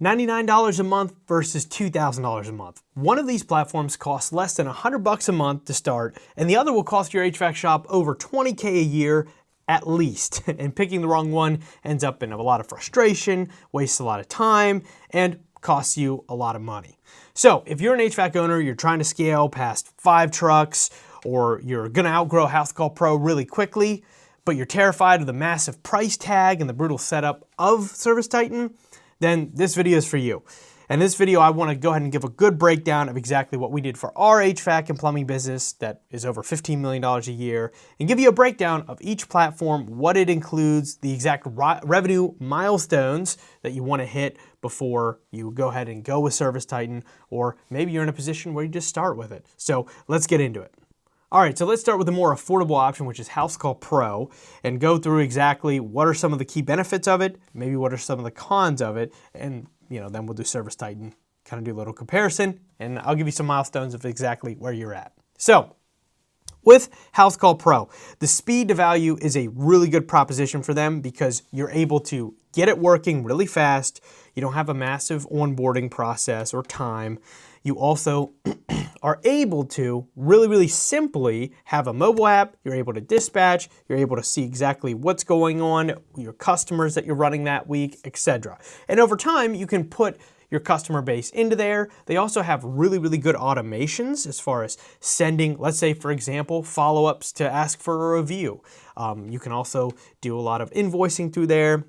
$99 a month versus $2,000 a month. One of these platforms costs less than $100 a month to start, and the other will cost your HVAC shop over $20K a year at least. And picking the wrong one ends up in a lot of frustration, wastes a lot of time, and costs you a lot of money. So if you're an HVAC owner, you're trying to scale past 5 trucks, or you're gonna outgrow Housecall Pro really quickly, but you're terrified of the massive price tag and the brutal setup of ServiceTitan, then this video is for you. In this video, I want to go ahead and give a good breakdown of exactly what we did for our HVAC and plumbing business that is over $15 million a year, and give you a breakdown of each platform, what it includes, the exact revenue milestones that you want to hit before you go ahead and go with ServiceTitan, or maybe you're in a position where you just start with it. So let's get into it. All right, so let's start with the more affordable option, which is Housecall Pro, and go through exactly what are some of the key benefits of it, maybe what are some of the cons of it, and then we'll do ServiceTitan, kind of do a little comparison, and I'll give you some milestones of exactly where you're at. So, with Housecall Pro, the speed to value is a really good proposition for them because you're able to get it working really fast. You don't have a massive onboarding process or time. You also are able to really simply have a mobile app. You're able to dispatch, you're able to see exactly what's going on, your customers that you're running that week, etc. And over time, you can put your customer base into there. They also have really good automations as far as sending, let's say, for example, follow-ups to ask for a review. You can also do a lot of invoicing through there.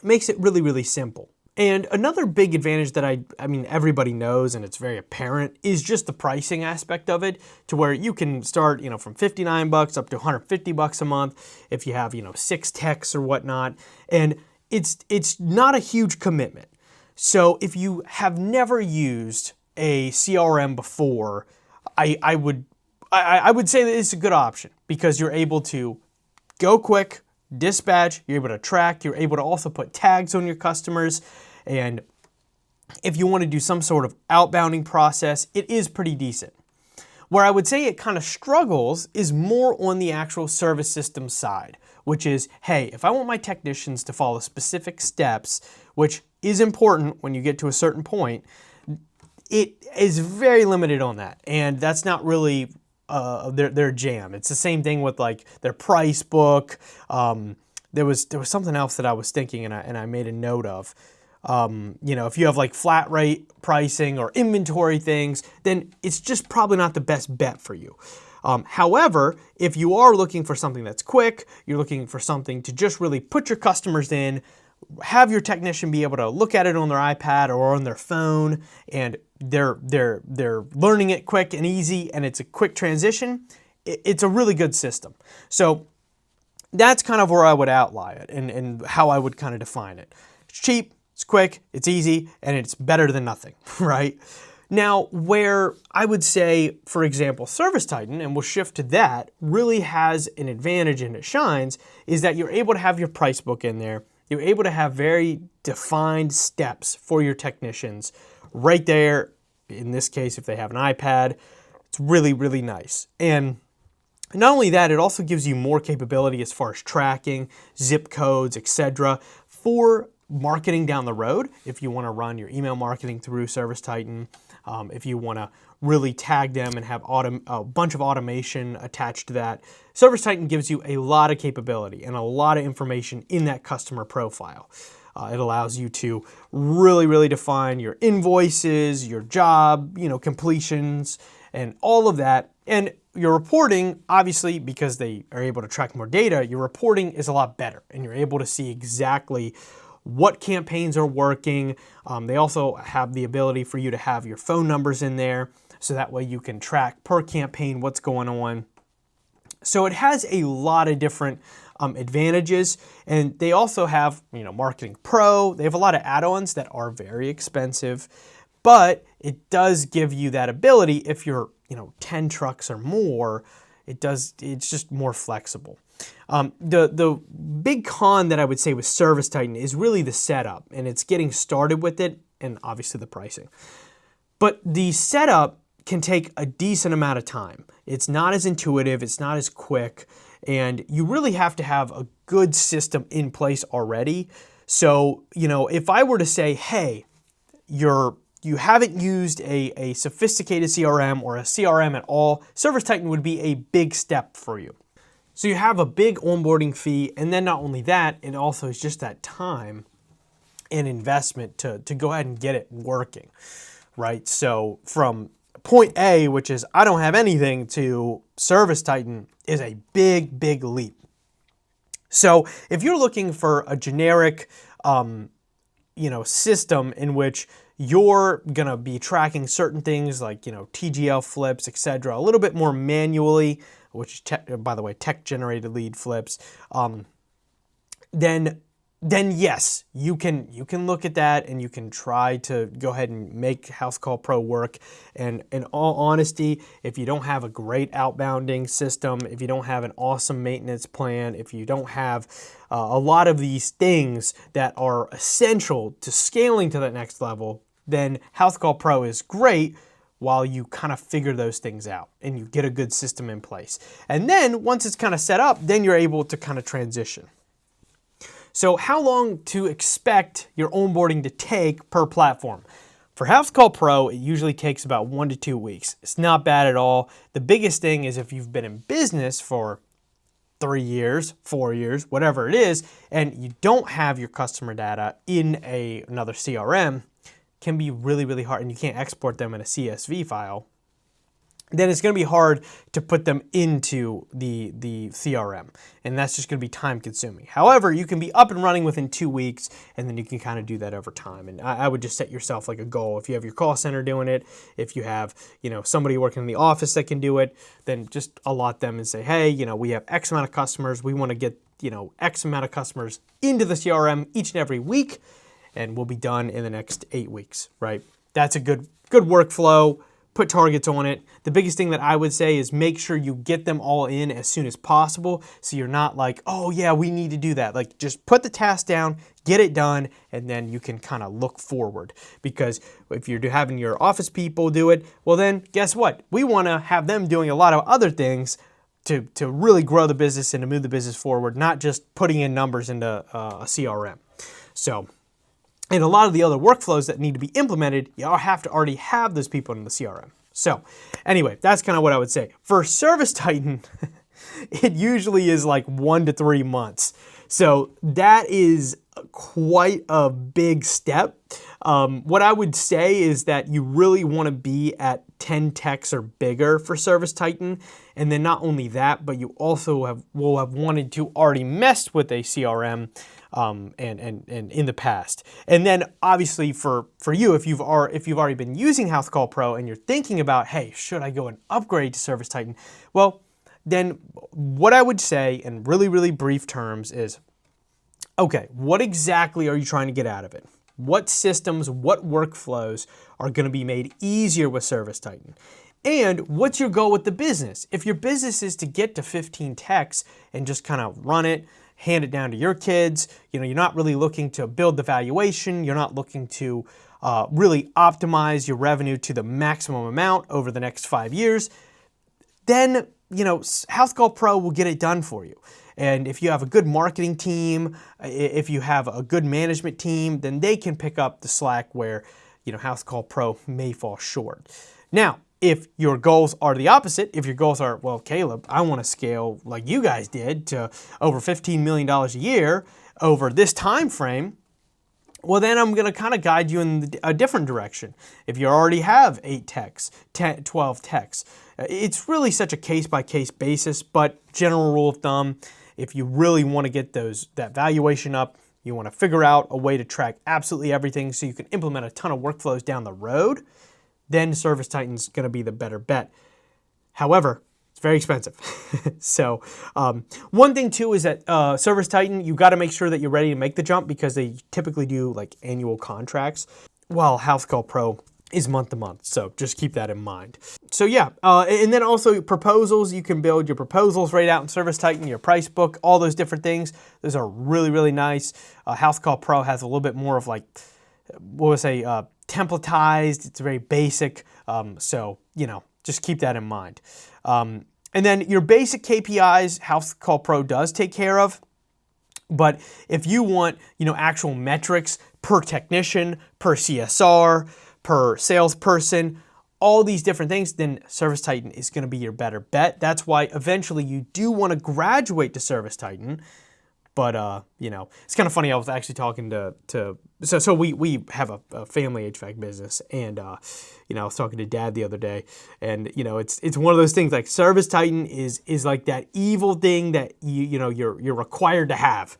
Makes it really simple. And another big advantage that I mean everybody knows, and it's very apparent, is just the pricing aspect of it, to where you can start from $59 up to $150 a month if you have 6 techs or whatnot, and it's not a huge commitment. So if you have never used a CRM before, I would say that it's a good option because you're able to go quick, dispatch, you're able to track, you're able to also put tags on your customers, and if you want to do some sort of outbounding process, it is pretty decent. Where I would say it kind of struggles is more on the actual service system side, which is, hey, if I want my technicians to follow specific steps, which is important when you get to a certain point, it is very limited on that, and that's not really their jam. It's the same thing with like their price book. There was something else that I was thinking and I made a note of. If you have like flat rate pricing or inventory things, then it's just probably not the best bet for you. However, if you are looking for something that's quick, you're looking for something to just really put your customers in, have your technician be able to look at it on their iPad or on their phone, and they're learning it quick and easy, and it's a quick transition, it's a really good system. So that's kind of where I would outline it and how I would kind of define it. It's cheap, it's quick, it's easy, and it's better than nothing, right? Now, where I would say, for example, ServiceTitan, and we'll shift to that, really has an advantage and it shines, is that you're able to have your price book in there. You're able to have very defined steps for your technicians right there. In this case, if they have an iPad, it's really nice. And not only that, it also gives you more capability as far as tracking, zip codes, etc. for marketing down the road. If you want to run your email marketing through ServiceTitan, if you want to really tag them and have a bunch of automation attached to that, ServiceTitan gives you a lot of capability and a lot of information in that customer profile. It allows you to really define your invoices, your job, completions, and all of that. And your reporting, obviously, because they are able to track more data, your reporting is a lot better, and you're able to see exactly what campaigns are working. They also have the ability for you to have your phone numbers in there, so that way you can track per campaign what's going on. So it has a lot of different advantages, and they also have Marketing Pro. They have a lot of add-ons that are very expensive, but it does give you that ability. If you're 10 trucks or more, it's just more flexible. The big con that I would say with ServiceTitan is really the setup, and it's getting started with it, and obviously the pricing. But the setup can take a decent amount of time. It's not as intuitive, it's not as quick, and you really have to have a good system in place already. So, if I were to say, hey, you haven't used a sophisticated CRM or a CRM at all, ServiceTitan would be a big step for you. So you have a big onboarding fee, and then not only that, it also is just that time and investment to go ahead and get it working, right? So from point A, which is I don't have anything, to ServiceTitan is a big, big leap. So if you're looking for a generic, system in which you're gonna be tracking certain things like, TGL flips, etc., a little bit more manually, which is, by the way, tech-generated lead flips, then yes, you can look at that and you can try to go ahead and make Housecall Pro work. And in all honesty, if you don't have a great outbounding system, if you don't have an awesome maintenance plan, if you don't have a lot of these things that are essential to scaling to that next level, then Housecall Pro is great while you kind of figure those things out and you get a good system in place. And then once it's kind of set up, then you're able to kind of transition. So how long to expect your onboarding to take per platform? For Housecall Pro, it usually takes about 1 to 2 weeks. It's not bad at all. The biggest thing is if you've been in business for 3 years, 4 years, whatever it is, and you don't have your customer data in another CRM, can be really, really hard, and you can't export them in a CSV file, then it's going to be hard to put them into the CRM, and that's just going to be time consuming. However, you can be up and running within 2 weeks, and then you can kind of do that over time. And I would just set yourself like a goal. If you have your call center doing it, if you have somebody working in the office that can do it, then just allot them and say, hey, we have X amount of customers. We want to get X amount of customers into the CRM each and every week, and we'll be done in the next 8 weeks. Right? That's a good workflow. Put targets on it. The biggest thing that I would say is make sure you get them all in as soon as possible, so you're not like, oh yeah, we need to do that. Like, just put the task down, get it done, and then you can kind of look forward. Because if you're having your office people do it, well then guess what? We want to have them doing a lot of other things to really grow the business and to move the business forward, not just putting in numbers into a CRM. So, and a lot of the other workflows that need to be implemented, you have to already have those people in the CRM. So anyway, that's kind of what I would say. For ServiceTitan, it usually is like 1 to 3 months. So that is quite a big step. What I would say is that you really want to be at 10 techs or bigger for ServiceTitan. And then not only that, but you also will have wanted to already mess with a CRM and in the past. And then obviously for you, if you've already been using Housecall Pro and you're thinking about, hey, should I go and upgrade to ServiceTitan? Well, then what I would say in really, really brief terms is, okay, what exactly are you trying to get out of it? What systems, what workflows are going to be made easier with ServiceTitan? And what's your goal with the business? If your business is to get to 15 techs and just kind of run it, hand it down to your kids, you're not really looking to build the valuation, you're not looking to really optimize your revenue to the maximum amount over the next 5 years, then Housecall Pro will get it done for you. And if you have a good marketing team, if you have a good management team, then they can pick up the slack where Housecall Pro may fall short. Now, if your goals are the opposite, if your goals are, well, Caleb, I want to scale like you guys did to over $15 million a year over this time frame, well, then I'm going to kind of guide you in a different direction. If you already have 8 techs, 10, 12 techs, it's really such a case-by-case basis, but general rule of thumb, if you really want to get that valuation up, you want to figure out a way to track absolutely everything so you can implement a ton of workflows down the road, then ServiceTitan's going to be the better bet. However, it's very expensive. So one thing too is that ServiceTitan, you got to make sure that you're ready to make the jump because they typically do like annual contracts, while Housecall Pro is month to month. So just keep that in mind. So yeah, and then also proposals, you can build your proposals right out in ServiceTitan, your price book, all those different things. Those are really, really nice. Housecall Pro has a little bit more of like, what would I say, templatized. It's very basic. So, just keep that in mind. And then your basic KPIs, Housecall Pro does take care of. But if you want, actual metrics per technician, per CSR, per salesperson, all these different things, then ServiceTitan is going to be your better bet. That's why eventually you do want to graduate to ServiceTitan. But, it's kind of funny. I was actually talking so we have a family HVAC business, and, I was talking to Dad the other day, and, it's one of those things like ServiceTitan is like that evil thing that you're required to have.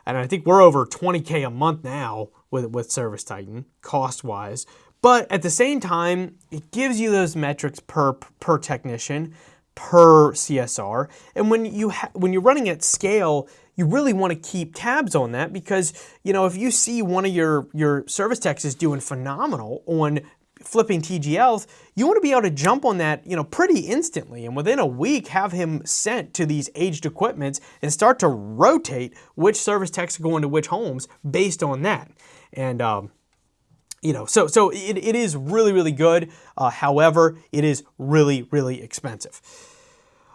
And I think we're over $20K a month now with ServiceTitan cost wise. But at the same time, it gives you those metrics per technician, per CSR. And when you're running at scale, you really want to keep tabs on that, because, if you see one of your service techs is doing phenomenal on flipping TGLs, you want to be able to jump on that, pretty instantly, and within a week have him sent to these aged equipments and start to rotate which service techs are going to which homes based on that. And, so it is really, really good. However, it is really, really expensive.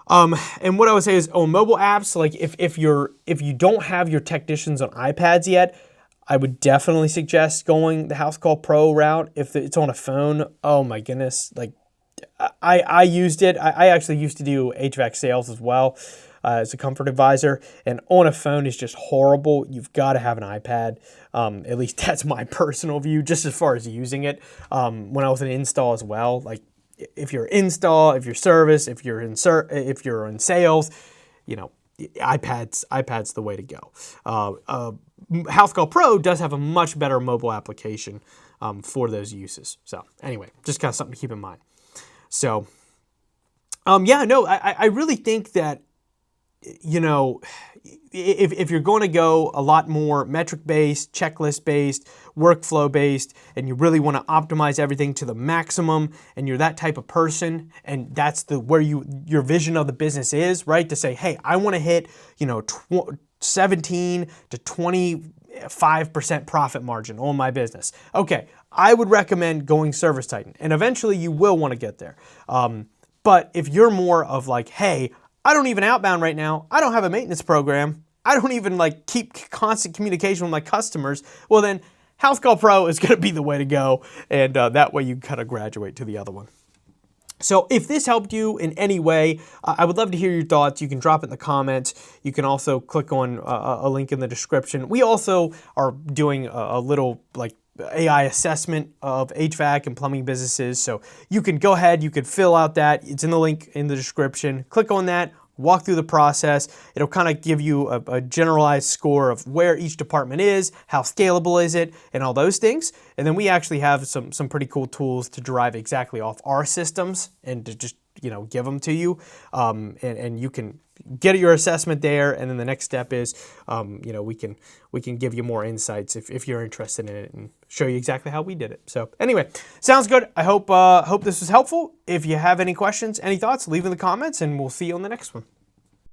And what I would say is on mobile apps, like if you don't have your technicians on iPads yet, I would definitely suggest going the Housecall Pro route. If it's on a phone, oh my goodness, like I used it. I actually used to do HVAC sales as well as a comfort advisor, and on a phone is just horrible. You've got to have an iPad. At least that's my personal view, just as far as using it. When I was in install as well, like if you're install, if you're service, if you're in sales, iPad's the way to go. Housecall Pro does have a much better mobile application for those uses. So anyway, just kind of something to keep in mind. So, I really think that, if you're going to go a lot more metric-based, checklist-based, workflow-based, and you really want to optimize everything to the maximum, and you're that type of person, and that's where your vision of the business is, right? To say, hey, I want to hit, 17 to 25% profit margin on my business. Okay, I would recommend going ServiceTitan, and eventually you will want to get there. But if you're more of like, hey, I don't even outbound right now, I don't have a maintenance program, I don't even keep constant communication with my customers, well then Housecall Pro is going to be the way to go, and that way you kind of graduate to the other one. So if this helped you in any way, I would love to hear your thoughts. You can drop it in the comments. You can also click on a link in the description. We also are doing a little AI assessment of HVAC and plumbing businesses. So you can go ahead, you could fill out that. It's in the link in the description. Click on that, walk through the process. It'll kind of give you a generalized score of where each department is, how scalable is it, and all those things. And then we actually have some pretty cool tools to derive exactly off our systems and to just give them to you. And you can get your assessment there, and then the next step is, we can give you more insights if you're interested in it and show you exactly how we did it. So anyway, sounds good. I hope this was helpful. If you have any questions, any thoughts, leave in the comments, and we'll see you on the next one.